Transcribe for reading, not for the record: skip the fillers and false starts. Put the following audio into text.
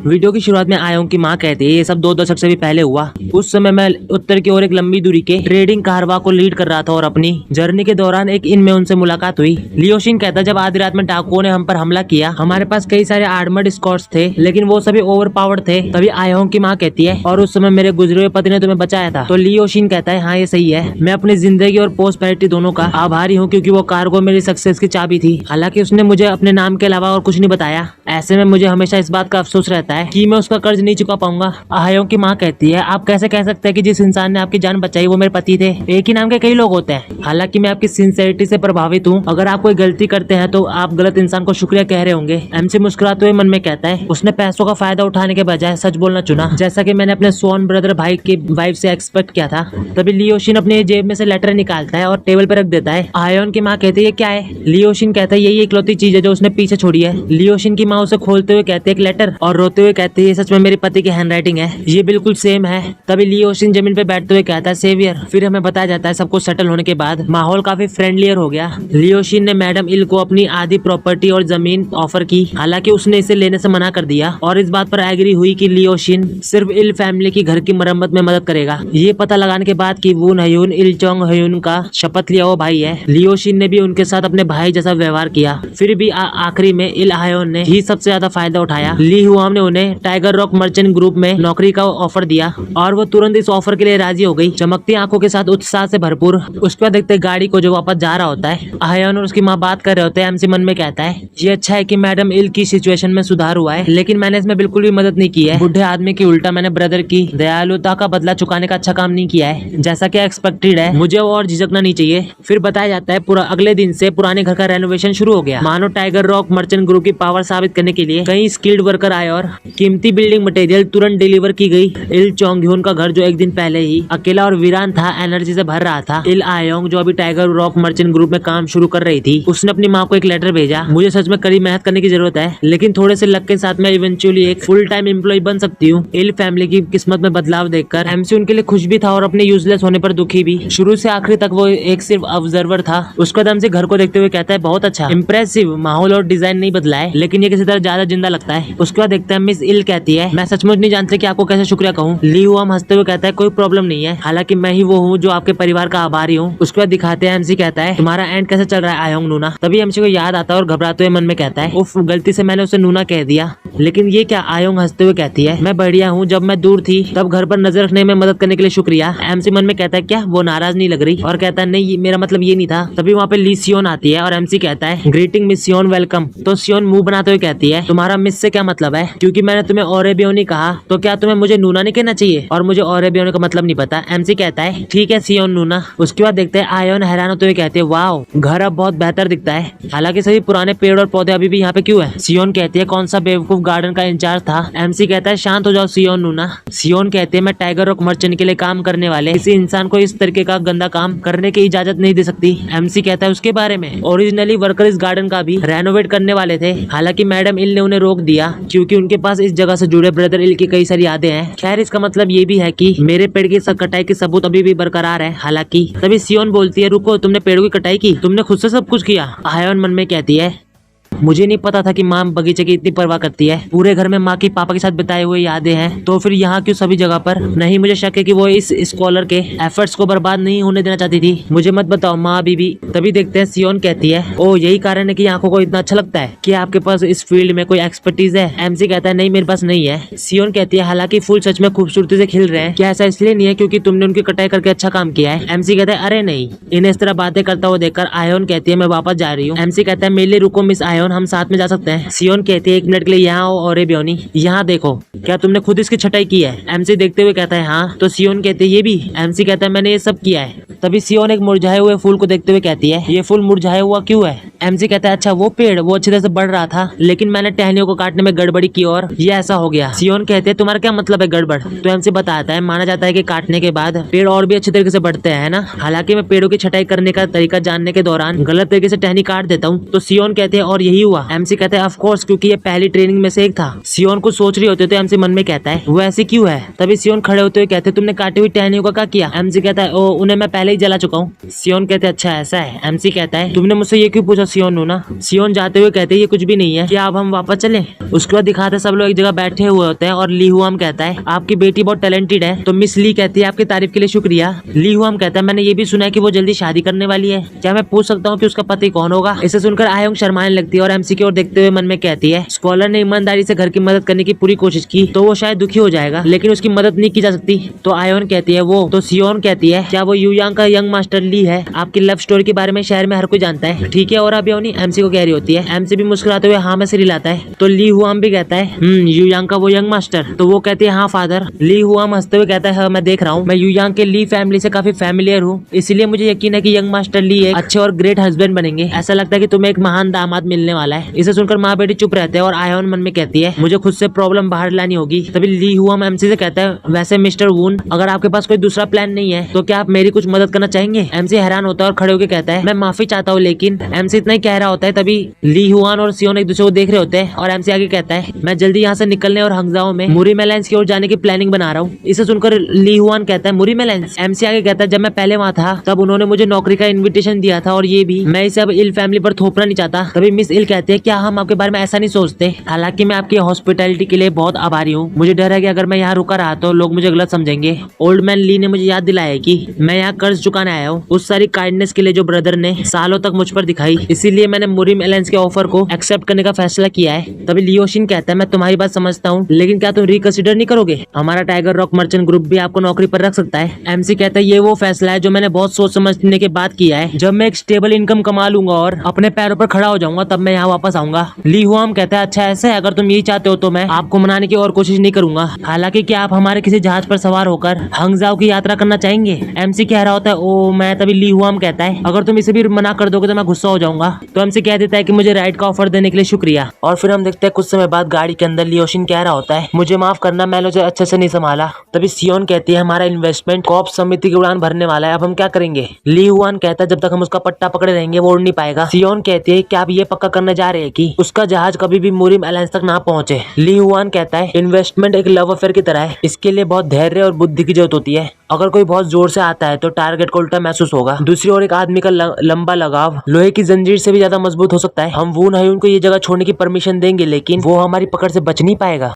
Video की शुरुआत में आयोंग की माँ कहती है ये सब 2 दशक से भी पहले हुआ। उस समय मैं उत्तर की ओर एक लंबी दूरी के ट्रेडिंग कारवां को लीड कर रहा था और अपनी जर्नी के दौरान एक इन में उनसे मुलाकात हुई। लियोशिन कहता जब आधी रात में डाकुओं ने हम पर हमला किया, हमारे पास कई सारे आर्मर्ड स्कॉट्स थे लेकिन वो सभी ओवर पावर्ड थे। तभी आयोंग की माँ कहती है और उस समय मेरे गुजरे हुए पति ने तुम्हें बचाया था। तो लियोशिन कहता है हाँ ये सही है, मैं अपनी जिंदगी और पोस्पेरिटी दोनों का आभारी हूँ क्योंकि वो कार्गो मेरी सक्सेस की चाबी थी। हालांकि उसने मुझे अपने नाम के अलावा और कुछ नहीं बताया। ऐसे में मुझे हमेशा इस बात का अफसोस रहता है कि मैं उसका कर्ज नहीं चुका पाऊंगा। आयोंग की माँ कहती है आप कैसे कह सकते हैं कि जिस इंसान ने आपकी जान बचाई वो मेरे पति थे? एक ही नाम के कई लोग होते हैं। हालांकि मैं आपकी सिंसियरिटी से प्रभावित हूँ। अगर आप कोई गलती करते हैं तो आप गलत इंसान को शुक्रिया कह रहे होंगे। एमसी मुस्कुराते हुए मन में कहता है उसने पैसों का फायदा उठाने के बजाय सच बोलना चुना, जैसा कि मैंने अपने स्वॉन ब्रदर भाई की वाइफ से एक्सपेक्ट किया था। तभी लियोशिन अपनी जेब में से लेटर निकालता है और टेबल पर रख देता है। आयोन की माँ कहती है ये क्या है? लियोशिन कहता है यही इकलौती चीज है जो उसने पीछे छोड़ी है। लियोशिन की माँ उसे खोलते हुए कहती है एक लेटर और रोते हुए कहती है सच में मेरे पति की हैंडराइटिंग है, ये बिल्कुल सेम है। तभी लियोशिन जमीन पे बैठते हुए कहता है सेवियर। फिर हमें बताया जाता है सब कुछ सेटल होने के बाद माहौल काफी फ्रेंडलियर हो गया। लियोशिन ने मैडम इल को अपनी आधी प्रॉपर्टी और जमीन ऑफर की, हालांकि उसने इसे लेने से मना कर दिया और इस बात पर एग्री हुई कि लियोशिन सिर्फ इल फैमिली की घर की मरम्मत में मदद करेगा। ये पता लगाने के बाद कि वून हयून इलचोंग हयून का शपथ लिया हुआ भाई है, लियोशिन ने भी उनके साथ अपने भाई जैसा व्यवहार किया। फिर भी आखिरी में इल हायोन ने ही सबसे ज्यादा फायदा उठाया। ली हुआम ने उन्हें टाइगर रॉक मर्चेंट ग्रुप में नौकरी का ऑफर दिया और वो तुरंत इस ऑफर के लिए राजी हो गई, चमकती आंखों के साथ उत्साह से भरपूर। उसके बाद देखते गाड़ी को जो वापस जा रहा होता है, हायोन और उसकी माँ बात कर रहे होते हैं। एमसी मन में कहता है ये अच्छा है कि मैडम इल की सिचुएशन में सुधार हुआ है, लेकिन मैंने इसमें बिल्कुल भी मदद नहीं की है। बुढ़े आदमी की उल्टा मैंने ब्रदर की दयालुता का बदला चुकाने का अच्छा काम नहीं किया है, जैसा कि एक्सपेक्टेड है। मुझे और झिझकना नहीं चाहिए। फिर बताया जाता है पूरा अगले दिन से पुराने घर का रेनोवेशन शुरू हो गया। मानो टाइगर रॉक मर्चेंट ग्रुप की पावर साबित करने के लिए कई स्किल्ड वर्कर आए और कीमती बिल्डिंग मटेरियल तुरंत डिलीवर की गई। इल चोंगह्यून का घर जो एक दिन पहले ही अकेला और वीरान था एनर्जी से भर रहा था। इल आयोंग जो अभी टाइगर रॉक मर्चेंट ग्रुप में काम शुरू कर रही थी, उसने अपनी माँ को एक लेटर भेजा। मुझे सच में कड़ी मेहनत करने की जरूरत है, लेकिन थोड़े से लक के साथ मैं इवेंचुअली एक फुल टाइम एम्प्लॉय बन सकती हूँ। इल फैमिली की किस्मत में बदलाव देखकर एमसी उनके लिए खुश भी था और अपने यूजलेस होने पर दुखी भी। शुरू से आखिरी तक वो एक सिर्फ ऑब्जर्वर था। उसके बाद एमसी घर को देखते हुए कहता है बहुत अच्छा, इम्प्रेसिव। माहौल और डिजाइन नहीं बदला है, लेकिन ये किसी तरह ज्यादा जिंदा लगता है। उसके बाद देखते हैं मिस इल कहती है मैं सचमुच नहीं जानती कि आपको कैसे शुक्रिया कहूँ। ली हुआम हंसते हुए कहता है कोई प्रॉब्लम नहीं है, हालांकि मैं ही वो हूँ जो आपके परिवार का आभारी हूँ। उसके बाद दिखाते हैं एमसी कहता है तुम्हारा एंड कैसे चल रहा है आयोंग नूना? तभी एमसी को याद आता है और घबराते हुए मन में कहता है उफ गलती से मैंने उसे नूना कह दिया। लेकिन ये क्या? आयोंग हंसते हुए कहती है मैं बढ़िया हूँ, जब मैं दूर थी तब घर पर नजर रखने में मदद करने के लिए शुक्रिया। एमसी मन में कहता है क्या वो नाराज नहीं लग रही? और कहता है नहीं मेरा मतलब ये नहीं था। तभी वहाँ पे ली सियोन आती है और एमसी कहता है ग्रीटिंग मिस सियोन वेलकम। तो सियोन मुंह बनाते हुए कहती है तुम्हारा मिस से क्या मतलब है? क्योंकि मैंने तुम्हें ओरेबियोनी कहा तो क्या तुम्हें मुझे नूना नहीं कहना चाहिए? और मुझे ओरेबियोनी का मतलब नहीं पता। एमसी कहता है ठीक है सियोन नूना। उसके बाद देखते हैं आयोन हैरान होते हुए कहते हैं वाओ घर अब बहुत बेहतर दिखता है, हालांकि सभी पुराने पेड़ और पौधे अभी भी यहाँ पे क्यों है? सियोन कहती है कौन सा बेवकूफ गार्डन का इंचार्ज था? एमसी कहता है शांत हो जाओ सियोन नूना। सियोन कहते हैं मैं टाइगर रॉक मर्चेंट के लिए काम करने वाले किसी इंसान को इस तरीके का गंदा काम करने की इजाजत नहीं दे सकती। एमसी कहता है उसके बारे में ओरिजिनली वर्कर इस गार्डन का भी रेनोवेट करने वाले थे, हालांकि मैडम इल ने उन्हें रोक दिया क्योंकि उनके पास इस जगह से जुड़े ब्रदर इल की कई सारी यादें हैं। खैर इसका मतलब ये भी है कि मेरे पेड़ की कटाई के सबूत अभी भी बरकरार है। हालांकि तभी सियोन बोलती है रुको तुमने पेड़ों की कटाई की? तुमने खुद से सब कुछ किया? आयोन मन में कहती है मुझे नहीं पता था कि माँ बगीचे की इतनी परवाह करती है। पूरे घर में माँ की पापा के साथ बिताए हुए यादें हैं, तो फिर यहाँ क्यों सभी जगह पर? नहीं मुझे शक है कि वो इस स्कॉलर के एफर्ट्स को बर्बाद नहीं होने देना चाहती थी। मुझे मत बताओ माँ बीबी। तभी देखते हैं सियोन कहती है ओ यही कारण है कि आंखों को इतना अच्छा लगता है कि आपके पास इस फील्ड में कोई एक्सपर्टीज है? एमसी कहता है नहीं मेरे पास नहीं है। सियोन कहती है हालांकि फूल सच में खूबसूरती से खिल रहे हैं, क्या ऐसा इसलिए नहीं है क्योंकि तुमने उनकी कटाई करके अच्छा काम किया है? एमसी कहता है अरे नहीं। इन्हें इस तरह बातें करता हुआ देखकर आयोन कहती है मैं वापस जा रही हूँ। एमसी कहता है मेरे लिए रुको मिस आयोन, हम साथ में जा सकते हैं। सियोन कहती है 1 मिनट के लिए यहाँ आओ ओरेबियोनी, यहाँ देखो क्या तुमने खुद इसकी छटाई की है? एमसी देखते हुए कहता है हाँ। तो सियोन कहती है ये भी? एमसी कहता है मैंने ये सब किया है। तभी सियोन एक मुरझाए हुए फूल को देखते हुए कहती है ये फूल मुरझाया हुआ क्यों है? एमसी कहता है अच्छा वो पेड़ वो अच्छी तरह से बढ़ रहा था, लेकिन मैंने टहनियों को काटने में गड़बड़ी की और ये ऐसा हो गया। सियोन कहते हैं तुम्हारा क्या मतलब है गड़बड़? तो एमसी बताता है माना जाता है कि काटने के बाद पेड़ और भी अच्छे तरीके से बढ़ते हैं ना, हालांकि मैं पेड़ों की छटाई करने का तरीका जानने के दौरान गलत तरीके से टहनी काट देता हूँ। तो सियोन कहते हैं और यही यही हुआ? एमसी कहता है ऑफ कोर्स, क्योंकि ये पहली ट्रेनिंग में से एक था। सियोन कुछ सोच रही होती है तो एमसी मन में कहता है वो ऐसे क्यों है? तभी सियोन खड़े होते हुए कहते तुमने काटी हुई टहनियों का क्या किया? एमसी कहता है ओ उन्हें मैं पहले ही जला चुका हूँ। सियोन कहते अच्छा ऐसा है। एमसी कहता है तुमने मुझसे ये क्यों पूछा सियोन नूना? सियोन जाते हुए कहते ये कुछ भी नहीं है, क्या अब हम वापस चलें? उसके बाद दिखाते सब लोग एक जगह बैठे हुए होते हैं और ली हुआम कहता है आपकी बेटी बहुत टैलेंटेड है। तो मिस ली कहती है आपकी तारीफ के लिए शुक्रिया। ली हुआम कहता है मैंने ये भी सुना है कि वो जल्दी शादी करने वाली है, क्या मैं पूछ सकता हूँ कि उसका पति कौन होगा? इसे सुनकर आयोंग शर्माने लगती है और एमसी की ओर देखते हुए मन में कहती है स्कॉलर ने ईमानदारी से घर की मदद करने की पूरी कोशिश की तो वो शायद दुखी हो जाएगा, लेकिन उसकी मदद नहीं की जा सकती। तो आयोन कहती है वो तो सियोन कहती है क्या वो यूयांग का यंग मास्टर ली है? आपकी लव स्टोरी के बारे में शहर में हर कोई जानता है, ठीक है? और अभी एमसी को कह रही होती है। एमसी भी मुस्कुराते हुए हाँ में सिर हिलाता है। तो ली हुआम भी कहता है यूयांग का वो यंग मास्टर? तो वो कहती है हाँ फादर। ली हुआम हंसते हुए कहता है हाँ मैं देख रहा हूँ, मैं यूयांग के ली फैमिली से काफी फैमिलियर हूँ, इसलिए मुझे यकीन है कि यंग मास्टर ली एक अच्छे और ग्रेट हस्बैंड बनेंगे। ऐसा लगता है कि तुम्हें एक महान दामाद मिलने वाला है। इसे सुनकर माँ बेटी चुप रहते हैं और आयोन मन में कहती है मुझे खुद से प्रॉब्लम बाहर लानी होगी। तभी ली हुआम एमसी से कहता है वैसे मिस्टर वून अगर आपके पास कोई दूसरा प्लान नहीं है तो क्या आप मेरी कुछ मदद करना चाहेंगे? एमसी हैरान होता है और खड़े होकर कहता है मैं माफी चाहता हूँ, लेकिन एमसी इतना ही कह रहा होता है तभी ली हुआन और सियोन एक दूसरे को देख रहे होते हैं और एमसी आगे कहता है मैं जल्दी यहाँ से निकलने और हंगजाओ में मुरी मेलैंस की ओर जाने की प्लानिंग बना रहा हूँ। इसे सुनकर ली हुआन कहता है मुरी मेलैंस? एमसी आगे कहता है जब मैं पहले वहाँ था तब उन्होंने मुझे नौकरी का इन्विटेशन दिया था और ये भी मैं इसे अब इल फैमिली पर थोपना नहीं चाहता। तभी मिस इल कहते हैं क्या हम आपके बारे में ऐसा नहीं सोचते? हालांकि मैं आपकी हॉस्पिटैलिटी के लिए बहुत आभारी हूँ, मुझे डर है कि अगर मैं यहाँ रुका रहा तो लोग मुझे गलत समझेंगे। ओल्ड मैन ली ने मुझे याद दिलाया कि मैं यहाँ कर्ज चुकाने आया हूँ उस सारी काइंडनेस के लिए जो ब्रदर ने सालों तक मुझ पर दिखाई, इसीलिए मैंने मुरी मेलैंस के ऑफर को एक्सेप्ट करने का फैसला किया है। तभी लियोशिन कहता है मैं तुम्हारी बात समझता हूँ, लेकिन क्या तुम रिकंसिडर नहीं करोगे? हमारा टाइगर रॉक मर्चेंट ग्रुप भी आपको नौकरी पर रख सकता है। एमसी कहता है ये वो फैसला है जो मैंने बहुत सोच समझने के बाद किया है। जब मैं एक स्टेबल इनकम कमा लूंगा और अपने पैरों पर खड़ा हो जाऊंगा तब मैं यहाँ वापस आऊंगा। ली हुआम कहता है अच्छा ऐसा है, अगर तुम यही चाहते हो तो मैं आपको मनाने की और कोशिश नहीं करूंगा। हालांकि क्या आप हमारे किसी जहाज पर सवार होकर हंगजाओ की यात्रा करना चाहेंगे? एमसी कह रहा होता है ओ मैं। तभी ली हुआम कहता है अगर तुम इसे भी मना कर दोगे तो मैं गुस्सा हो जाऊंगा। तो एमसी कह देता है कि मुझे राइड का ऑफर देने के लिए शुक्रिया। और फिर हम देखते हैं कुछ समय बाद गाड़ी के अंदर लियोशिन कह रहा होता है मुझे माफ करना, मैंने उसे अच्छे से नहीं संभाला। तभी सियोन कहती है हमारा इन्वेस्टमेंट कॉप समिति की उड़ान भरने वाला है, अब हम क्या करेंगे? ली हुआन कहता है जब तक हम उसका पट्टा पकड़े रहेंगे वो उड़ नहीं पाएगा। सियोन कहती है क्या आप ये पक्का करने जा रहे हैं कि उसका जहाज कभी भी मुरी मेलैंस तक ना पहुंचे? ली हुआन कहता है इन्वेस्टमेंट एक लव अफेयर की तरह है, इसके लिए बहुत धैर्य और बुद्धि की जरूरत होती है। अगर कोई बहुत जोर से आता है तो टारगेट को उल्टा महसूस होगा। दूसरी ओर एक आदमी का लंबा लगाव लोहे की जंजीर से भी ज्यादा मजबूत हो सकता है। हम वून हायुन को ये जगह छोड़ने की परमिशन देंगे, लेकिन वो हमारी पकड़ से बच नहीं पाएगा।